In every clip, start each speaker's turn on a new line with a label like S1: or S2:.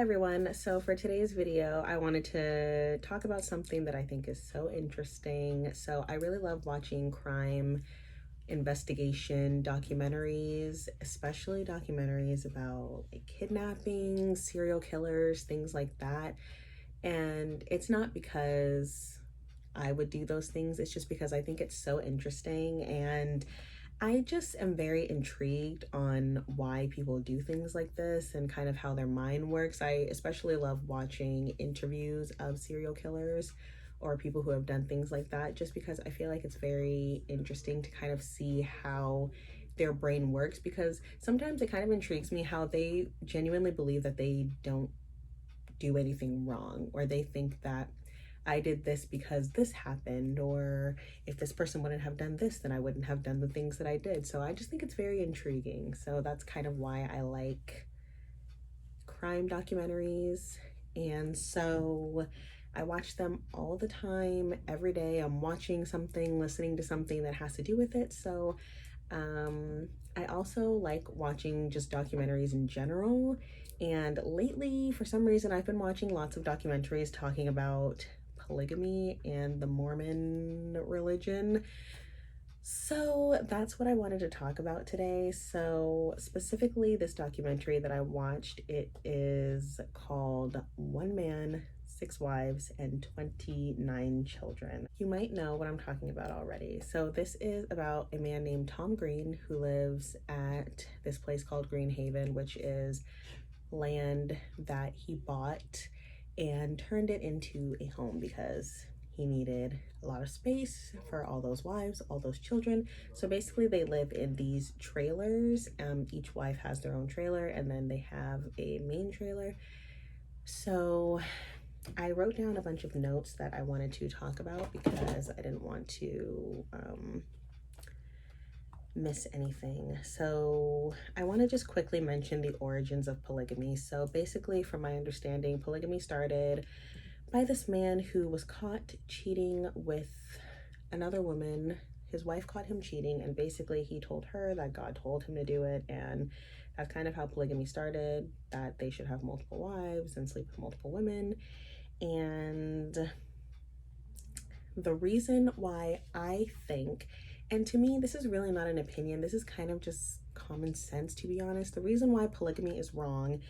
S1: Hi everyone. So for today's video, I wanted to talk about something that I think is so interesting. So I really love watching crime investigation documentaries, especially documentaries about like kidnapping, serial killers, things like that. And it's not because I would do those things, it's just because I think it's so interesting, and I just am very intrigued on why people do things like this and kind of how their mind works. I especially love watching interviews of serial killers or people who have done things like that, just because I feel like it's very interesting to kind of see how their brain works, because sometimes it kind of intrigues me how they genuinely believe that they don't do anything wrong, or they think that I did this because this happened, or if this person wouldn't have done this, then I wouldn't have done the things that I did. So I just think it's very intriguing. So that's kind of why I like crime documentaries. And so I watch them all the time, every day. I'm watching something, listening to something that has to do with it. So I also like watching just documentaries in general. And lately, for some reason, I've been watching lots of documentaries talking about polygamy and the Mormon religion. So that's what I wanted to talk about today. So specifically, this documentary that I watched, it is called One Man, Six Wives, and 29 Children. You might know what I'm talking about already. So this is about a man named Tom Green who lives at this place called Green Haven, which is land that he bought and turned it into a home because he needed a lot of space for all those wives, all those children. So basically they live in these trailers. Each wife has their own trailer, and then they have a main trailer. So I wrote down a bunch of notes that I wanted to talk about because I didn't want to miss anything. So I want to just quickly mention the origins of polygamy. So basically, from my understanding, polygamy started by this man who was caught cheating with another woman. His wife caught him cheating, and basically he told her that God told him to do it, and that's kind of how polygamy started, that they should have multiple wives and sleep with multiple women. And the reason why I think, and to me, this is really not an opinion, this is kind of just common sense, to be honest. The reason why polygamy is wrong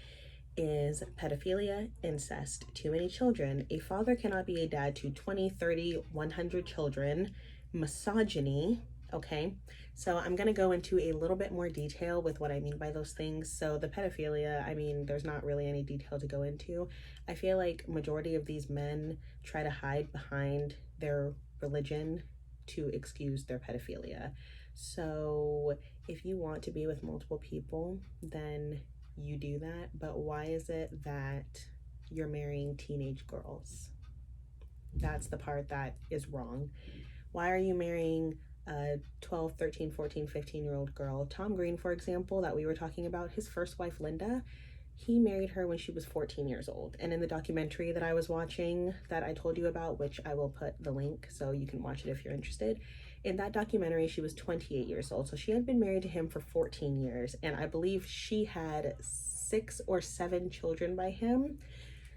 S1: is pedophilia, incest, too many children. A father cannot be a dad to 20, 30, 100 children. Misogyny, okay? So I'm gonna go into a little bit more detail with what I mean by those things. So the pedophilia, I mean, there's not really any detail to go into. I feel like majority of these men try to hide behind their religion to excuse their pedophilia. So if you want to be with multiple people, then you do that. But why is it that you're marrying teenage girls? That's the part that is wrong. Why are you marrying a 12, 13, 14, 15-year-old girl? Tom Green, for example, that we were talking about, his first wife, Linda, he married her when she was 14 years old. And in the documentary that I was watching that I told you about, which I will put the link so you can watch it if you're interested, in that documentary, she was 28 years old. So she had been married to him for 14 years. And I believe she had 6 or 7 children by him.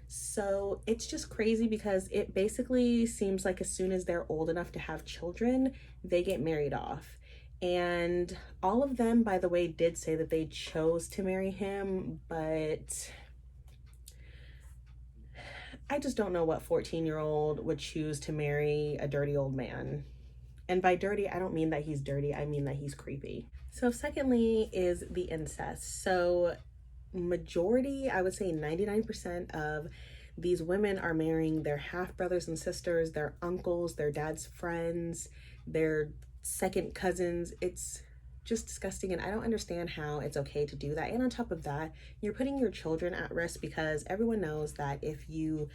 S1: So it's just crazy because it basically seems like as soon as they're old enough to have children, they get married off. And all of them, by the way, did say that they chose to marry him, but I just don't know what 14-year-old would choose to marry a dirty old man. And by dirty, I don't mean that he's dirty, I mean that he's creepy. So secondly is the incest. So majority, I would say 99% of these women are marrying their half brothers and sisters, their uncles, their dad's friends, their second cousins. It's just disgusting, and I don't understand how it's okay to do that. And on top of that, you're putting your children at risk, because everyone knows that if you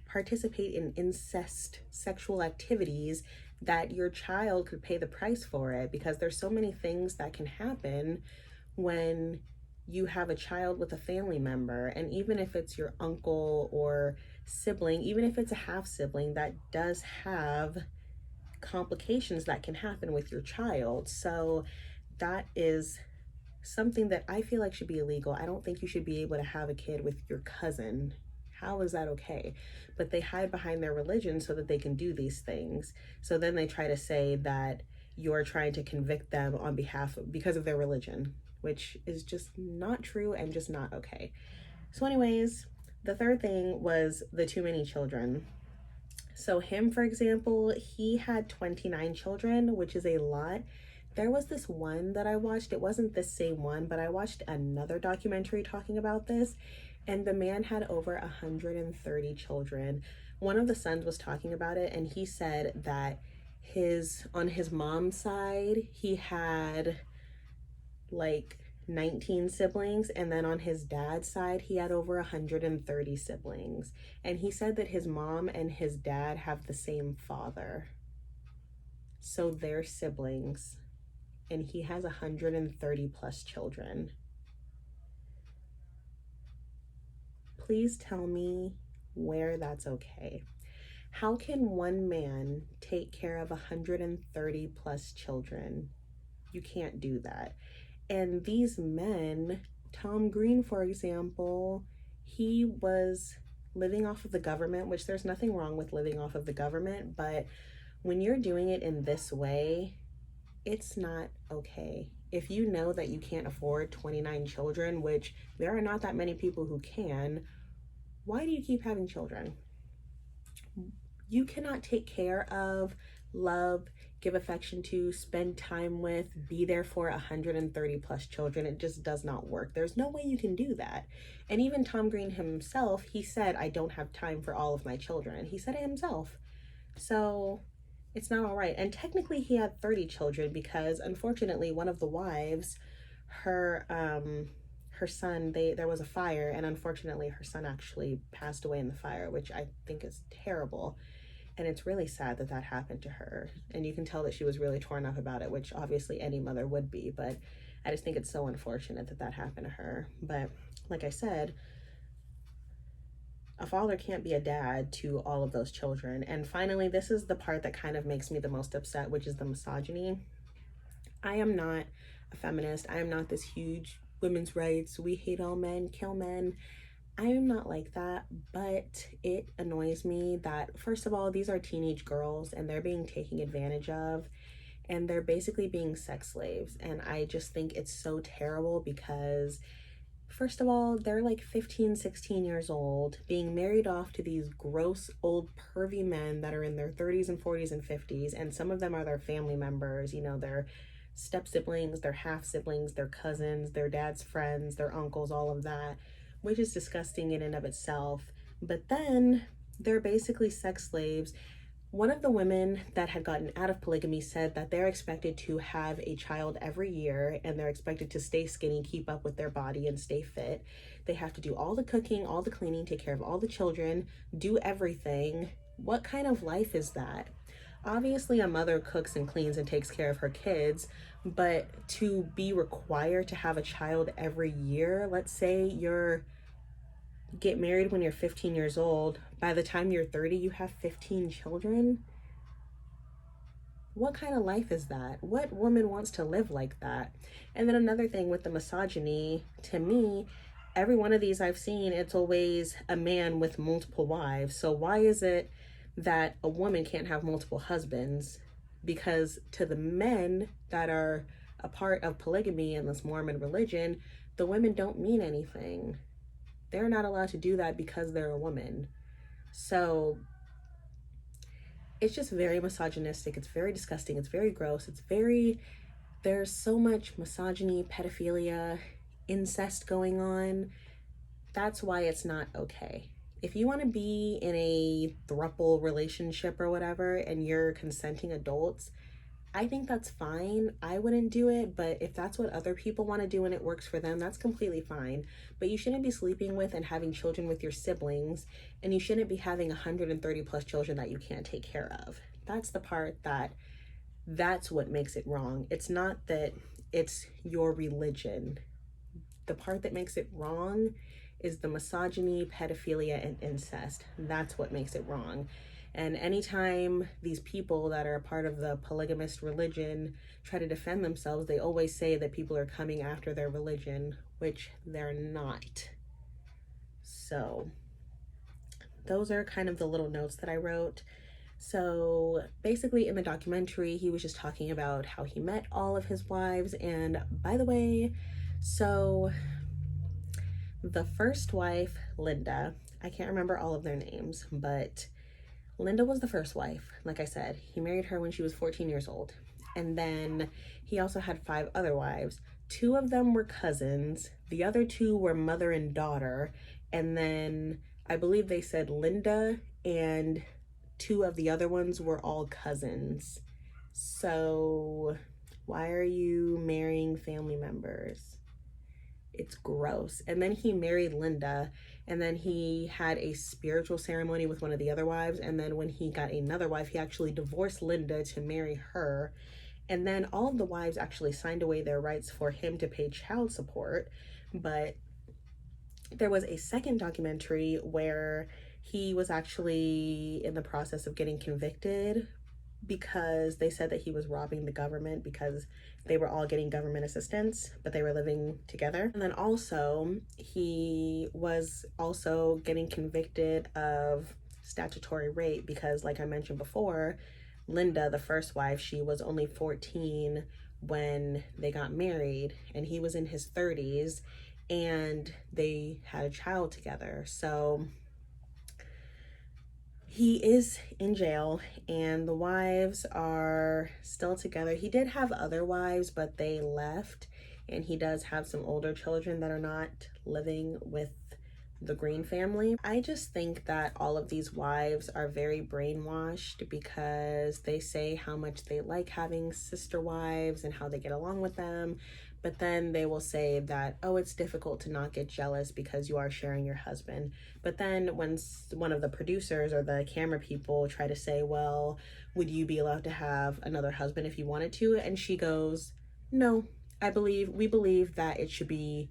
S1: participate in incest sexual activities, that your child could pay the price for it, because there's so many things that can happen when you have a child with a family member. And even if it's your uncle or sibling, even if it's a half sibling, that does have complications that can happen with your child. So that is something that I feel like should be illegal. I don't think you should be able to have a kid with your cousin. How is that okay? But they hide behind their religion so that they can do these things. So then they try to say that you're trying to convict them on behalf of, because of their religion, which is just not true and just not okay. So anyways, the third thing was the too many children. So him, for example, he had 29 children, which is a lot. There was this one that I watched. It wasn't the same one, but I watched another documentary talking about this, and the man had over 130 children. One of the sons was talking about it, and he said that on his mom's side, he had like 19 siblings, and then on his dad's side he had over 130 siblings, and he said that his mom and his dad have the same father, so they're siblings, and he has 130 plus children. Please tell me where that's okay. How can one man take care of 130 plus children? You can't do that. And these men, Tom Green, for example, he was living off of the government, which there's nothing wrong with living off of the government, but when you're doing it in this way, it's not okay. If you know that you can't afford 29 children, which there are not that many people who can, why do you keep having children? You cannot take care of, love, give affection to, spend time with, be there for 130 plus children. It just does not work. There's no way you can do that. And even Tom Green himself, he said, I don't have time for all of my children. He said it himself. So it's not all right. And technically he had 30 children because unfortunately one of the wives, her son, there was a fire, and unfortunately her son actually passed away in the fire, which I think is terrible. And it's really sad that that happened to her. And you can tell that she was really torn up about it, which obviously any mother would be. But I just think it's so unfortunate that that happened to her. But like I said, a father can't be a dad to all of those children. And finally, this is the part that kind of makes me the most upset, which is the misogyny. I am not a feminist. I am not this huge women's rights, we hate all men, kill men. I am not like that, but it annoys me that, first of all, these are teenage girls and they're being taken advantage of, and they're basically being sex slaves. And I just think it's so terrible because, first of all, they're like 15, 16 years old, being married off to these gross, old, pervy men that are in their 30s and 40s and 50s, and some of them are their family members, you know, their step siblings, their half siblings, their cousins, their dad's friends, their uncles, all of that, which is disgusting in and of itself. But then they're basically sex slaves. One of the women that had gotten out of polygamy said that they're expected to have a child every year, and they're expected to stay skinny, keep up with their body, and stay fit. They have to do all the cooking, all the cleaning, take care of all the children, do everything. What kind of life is that? Obviously, a mother cooks and cleans and takes care of her kids, but to be required to have a child every year, let's say get married when you're 15 years old, by the time you're 30, you have 15 children? What kind of life is that? What woman wants to live like that? And then another thing with the misogyny, to me, every one of these I've seen, it's always a man with multiple wives. So why is it that a woman can't have multiple husbands? Because to the men that are a part of polygamy in this Mormon religion, the women don't mean anything. They're not allowed to do that because they're a woman. So it's just very misogynistic. It's very disgusting. It's very gross. There's so much misogyny, pedophilia, incest going on. That's why it's not okay. If you want to be in a throuple relationship or whatever, and you're consenting adults, I think that's fine. I wouldn't do it, but if that's what other people want to do and it works for them, that's completely fine. But you shouldn't be sleeping with and having children with your siblings, and you shouldn't be having 130 plus children that you can't take care of. That's the part that's what makes it wrong. It's not that it's your religion. The part that makes it wrong is the misogyny, pedophilia, and incest. That's what makes it wrong. And anytime these people that are a part of the polygamist religion try to defend themselves, they always say that people are coming after their religion, which they're not. So those are kind of the little notes that I wrote. So basically, in the documentary, he was just talking about how he met all of his wives. And by the way, so the first wife, Linda, I can't remember all of their names, but Linda was the first wife. Like I said, he married her when she was 14 years old. And then he also had 5 other wives. 2 of them were cousins. The other 2 were mother and daughter. And then I believe they said Linda and 2 of the other ones were all cousins. So why are you marrying family members? It's gross. And then he married Linda, and then he had a spiritual ceremony with one of the other wives, and then when he got another wife, he actually divorced Linda to marry her. And then all of the wives actually signed away their rights for him to pay child support. But there was a second documentary where he was actually in the process of getting convicted because they said that he was robbing the government because they were all getting government assistance, but they were living together. And then also, he was also getting convicted of statutory rape because, like I mentioned before, Linda, the first wife, she was only 14 when they got married, and he was in his 30s, and they had a child together. So he is in jail, and the wives are still together. He did have other wives, but they left, and he does have some older children that are not living with the Green family. I just think that all of these wives are very brainwashed because they say how much they like having sister wives and how they get along with them, but then they will say that, oh, it's difficult to not get jealous because you are sharing your husband. But then when one of the producers or the camera people try to say, well, would you be allowed to have another husband if you wanted to? And she goes, no, we believe that it should be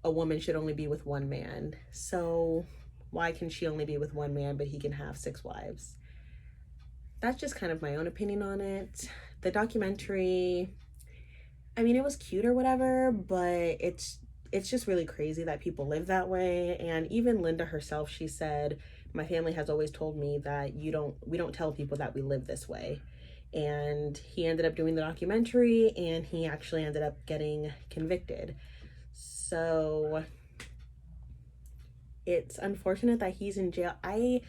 S1: a woman should only be with one man. So why can she only be with one man, but he can have 6 wives? That's just kind of my own opinion on it. The documentary, I mean, it was cute or whatever, but it's just really crazy that people live that way. And even Linda herself, she said, my family has always told me that we don't tell people that we live this way. And he ended up doing the documentary, and he actually ended up getting convicted. So it's unfortunate that he's in jail. I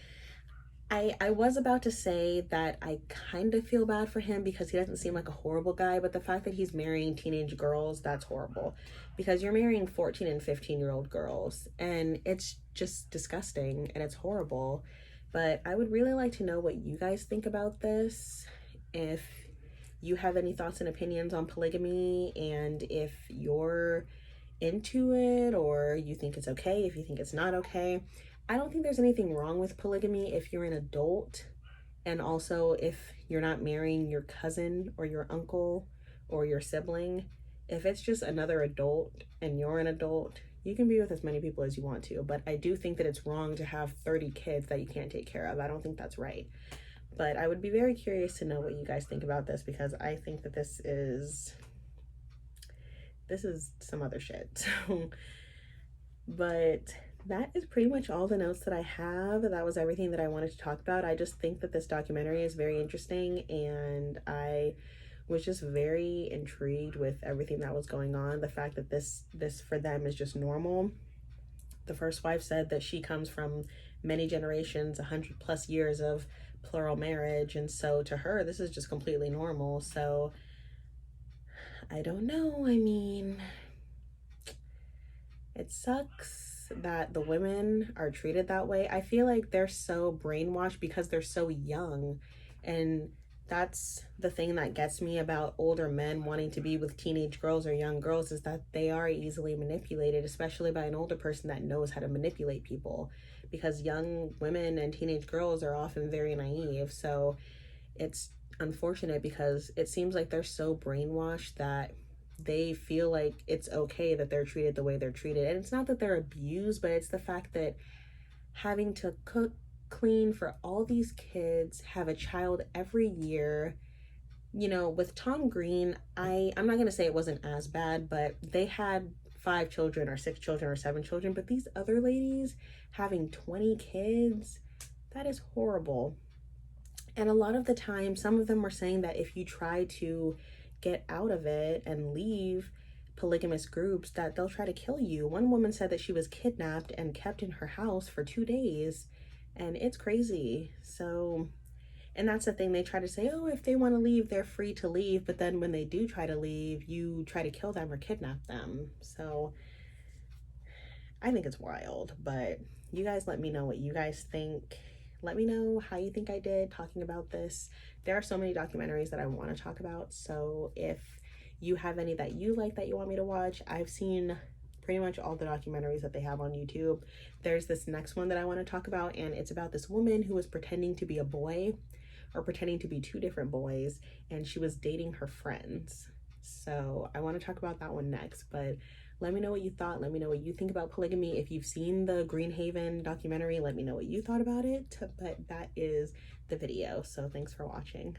S1: was about to say that I kind of feel bad for him because he doesn't seem like a horrible guy, but the fact that he's marrying teenage girls, that's horrible. Because you're marrying 14 and 15-year-old girls, and it's just disgusting and it's horrible. But I would really like to know what you guys think about this. If you have any thoughts and opinions on polygamy, and if you're into it or you think it's okay, if you think it's not okay. I don't think there's anything wrong with polygamy if you're an adult, and also if you're not marrying your cousin or your uncle or your sibling. If it's just another adult and you're an adult, you can be with as many people as you want to. But I do think that it's wrong to have 30 kids that you can't take care of. I don't think that's right. But I would be very curious to know what you guys think about this, because I think that this is some other shit. But that is pretty much all the notes that I have. That was everything that I wanted to talk about. I just think that this documentary is very interesting, and I was just very intrigued with everything that was going on. The fact that this for them is just normal. The first wife said that she comes from many generations, 100+ years of plural marriage, and so to her this is just completely normal. So I don't know. I mean, it sucks that the women are treated that way. I feel like they're so brainwashed because they're so young, and that's the thing that gets me about older men wanting to be with teenage girls or young girls, is that they are easily manipulated, especially by an older person that knows how to manipulate people, because young women and teenage girls are often very naive. So it's unfortunate because it seems like they're so brainwashed that they feel like it's okay that they're treated the way they're treated. And it's not that they're abused, but it's the fact that having to cook clean for all these kids, have a child every year. You know, with Tom Green, I'm not gonna say it wasn't as bad, but they had 5 children or 6 children or 7 children. But these other ladies having 20 kids, that is horrible. And a lot of the time, some of them were saying that if you try to get out of it and leave polygamous groups, that they'll try to kill you. One woman said that she was kidnapped and kept in her house for 2 days, and it's crazy. So, and that's the thing, they try to say, oh, if they want to leave, they're free to leave. But then when they do try to leave, you try to kill them or kidnap them. So I think it's wild, but you guys let me know what you guys think. Let me know how you think I did talking about this. There are so many documentaries that I want to talk about. So if you have any that you like that you want me to watch, I've seen pretty much all the documentaries that they have on YouTube. There's this next one that I want to talk about, and it's about this woman who was pretending to be a boy or pretending to be 2 different boys, and she was dating her friends. So I want to talk about that one next, but let me know what you thought. Let me know what you think about polygamy. If you've seen the Greenhaven documentary, let me know what you thought about it. But that is the video. So thanks for watching.